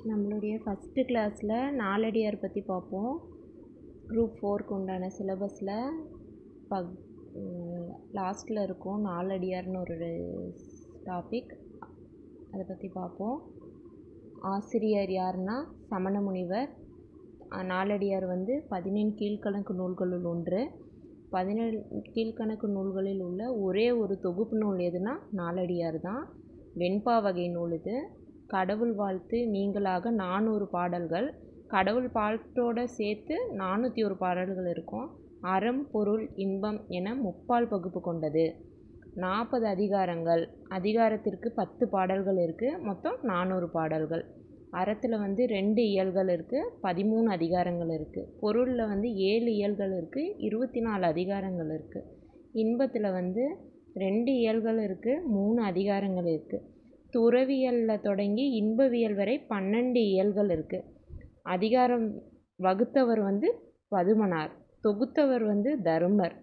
நம்மளுடைய ஃபஸ்ட்டு கிளாஸில் நாலடியார் பற்றி பார்ப்போம். குரூப் 4க்கு உண்டான சிலபஸில் லாஸ்ட்டில் இருக்கும் நாலடியார்னு ஒரு டாபிக், அதை பற்றி பார்ப்போம். ஆசிரியர் யாருன்னா சமண முனிவர். நாலடியார் 17 கீழ்க்கணக்கு நூல்களுள் ஒன்று. 17 கீழ்க்கணக்கு நூல்களில் உள்ள ஒரே ஒரு தொகுப்பு நூல் எதுனா நாலடியார் தான். வெண்பா வகை நூல் இது. கடவுள் வாழ்த்து நீங்களாக 400 பாடல்கள், கடவுள் பாட்டோடு சேர்த்து 401 பாடல்கள் இருக்கும். அறம் பொருள் இன்பம் என முப்பால் பகுப்பு கொண்டது. 40 அதிகாரங்கள், அதிகாரத்திற்கு 10 பாடல்கள் இருக்குது. மொத்தம் 400 பாடல்கள். அறத்தில் 2 இயல்கள் இருக்குது, 13 அதிகாரங்கள் இருக்குது. பொருளில் 7 இயல்கள் இருக்குது, 24 அதிகாரங்கள் இருக்குது. இன்பத்தில் 2 இயல்கள் இருக்குது, 3 அதிகாரங்கள் இருக்குது. துறவியலில் தொடங்கி இன்பவியல் வரை 12 இயல்கள் இருக்குது. அதிகாரம் வகுத்தவர் பதுமனார், தொகுத்தவர் தருமர்,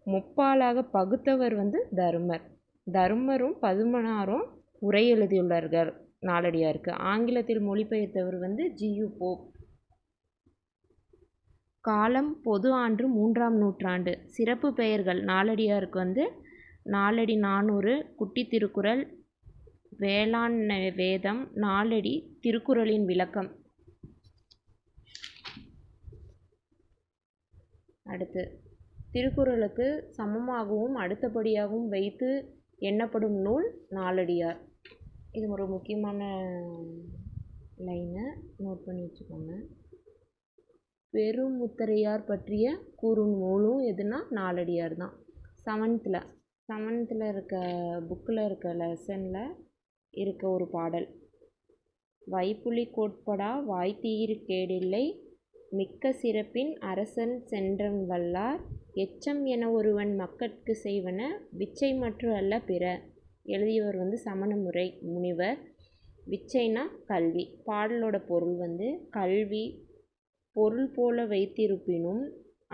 முப்பாலாக பகுத்தவர் தருமர். தருமரும் பதுமனாரும் உரை எழுதியுள்ளார்கள் நாலடியாருக்கு. ஆங்கிலத்தில் மொழிபெயர்த்தவர் ஜியு போப். காலம் பொது ஆண்டு 3ஆம் நூற்றாண்டு. சிறப்பு பெயர்கள் நாலடியாருக்கு நாலடி 400, குட்டி திருக்குறள், வேளாண் வேதம், நாலடி, திருக்குறளின் விளக்கம். அடுத்து திருக்குறளுக்கு சமமாகவும் அடுத்தபடியாகவும் வைத்து எண்ணப்படும் நூல் நாலடியார். இது ஒரு முக்கியமான லைனை நோட் பண்ணி வச்சுக்கோங்க. பெருமுத்தரையார் பற்றிய கூறும் நூலும் எதுனா நாலடியார் தான். செவன்த்தில் இருக்க புக்கில் இருக்க லெசனில் இருக்க ஒரு பாடல். வைப்புலி கோட்படா வாய்த்தீர் கேடில்லை, மிக்க சிறப்பின் அரசன் சென்றன் வல்லார், எச்சம் என ஒருவன் மக்கட்கு செய்வன, விச்சை மற்ற அல்ல பிற. எழுதியவர் சமண முனிவர். விச்சைனா கல்வி. பாடலோட பொருள் கல்வி பொருள் போல வைத்திருப்பினும்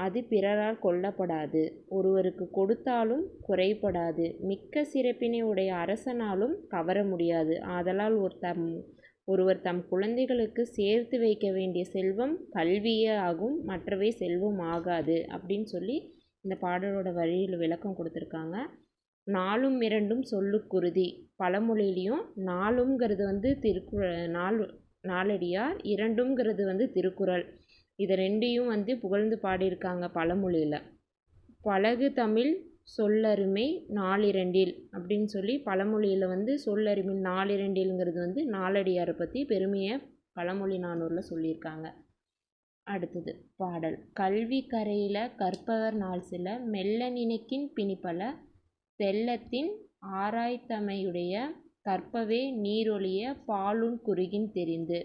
அது பிறரால் கொல்லப்படாது, ஒருவருக்கு கொடுத்தாலும் குறைபடாது, மிக்க சிறப்பினை உடைய அரசனாலும் கவர முடியாது. ஆதலால் ஒருவர் தம் குழந்தைகளுக்கு சேர்த்து வைக்க வேண்டிய செல்வம் கல்வியே ஆகும், மற்றவை செல்வம் ஆகாது அப்படின்னு சொல்லி இந்த பாடலோட வழியில் விளக்கம் கொடுத்துருக்காங்க. 4ம் 2ம் சொல்லுக்குருதி. பழமொழியிலையும் 4ங்கிறது திருக்குறள் நாலடியார், 2ங்கிறது திருக்குறள். இது ரெண்டையும் புகழ்ந்து பாடியிருக்காங்க பழமொழியில். பழகு தமிழ் சொல்லருமை நாலிரண்டில் அப்படின்னு சொல்லி பழமொழியில் சொல்லருமை நாலிரண்டில்ங்கிறது நாலடியாரை பற்றி பெருமையை பழமொழி 400ல் சொல்லியிருக்காங்க. அடுத்தது பாடல். கல்வி கரையில கற்பவர் நாள் சில, மெல்ல நினைக்கின் பிணிப்பல, தெள்ளத்தின் ஆராய்த்தமையுடைய, கற்பவே நீரொழிய பாலுன் குறுகின் தெரிந்து.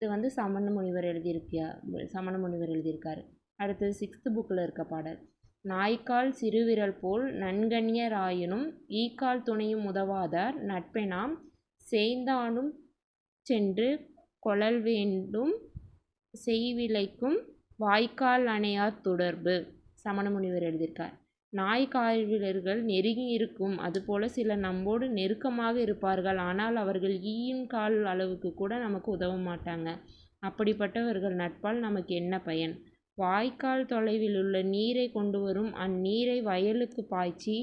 இது சமண முனிவர் எழுதியிருக்காரு. அடுத்தது 6th புக்கில் இருக்க பாடல். நாய்க்கால் சிறுவிரல் போல் நன்கணியர் ஆயினும், ஈக்கால் துணையும் உதவாதார் நட்பெனாம், செய்தானும் சென்று கொளல் வேண்டும் செய்விலைக்கும், வாய்க்கால் அணையார் தொடர்பு. சமண முனிவர் எழுதியிருக்கார். நாய் கால்விரல்கள் நெருங்கி இருக்கும், அதுபோல சிலர் நம்மோடு நெருக்கமாக இருப்பார்கள், ஆனால் அவர்கள் ஈயின் கால் அளவுக்கு கூட நமக்கு உதவ மாட்டாங்க. அப்படிப்பட்டவர்கள் நட்பால் நமக்கு என்ன பயன்? வாய்க்கால் தொலைவில் உள்ள நீரை கொண்டு வரும் அந்நீரை வயலுக்கு பாய்ச்சி,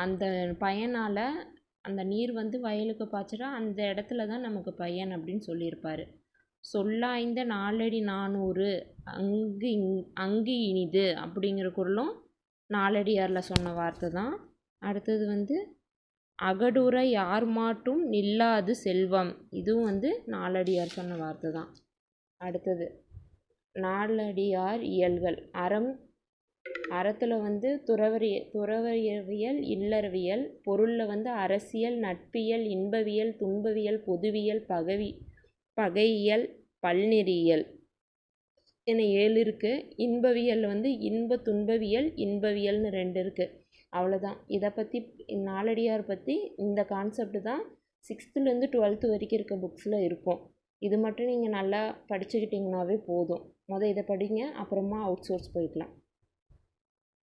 அந்த பயனால் அந்த நீர் வயலுக்கு பாய்ச்சினா அந்த இடத்துல தான் நமக்கு பயன் அப்படின்னு சொல்லியிருப்பார். சொல்லாய்ந்த நாலடி 400 அங்கு இனிது அப்படிங்கிற குறளும் நாலடியாரில் சொன்ன வார்த்தை தான். அடுத்தது அகடுற யார் மாட்டும் நில்லாது செல்வம். இதுவும் நாலடியார் சொன்ன வார்த்தை தான். அடுத்தது நாலடியார் இயல்கள். அறத்தில் துறவறியவியல், இல்லறவியல். பொருளில் அரசியல், நட்பியல், இன்பவியல், துன்பவியல், பொதுவியல், பகையியல், பல்நெறியியல் என 7 இருக்குது. இன்பவியல் இன்ப துன்பவியல், இன்பவியல்னு 2 இருக்குது. அவ்வளோதான். இதை பற்றி நாலடியார் பற்றி இந்த கான்செப்ட் தான் 6th 12th வரைக்கும் இருக்க புக்ஸில் இருக்கும். இது மட்டும் நீங்கள் நல்லா படிச்சுக்கிட்டிங்கனாவே போதும். இதை படிங்க, அப்புறமா அவுட் சோர்ஸ் போய்க்கலாம்.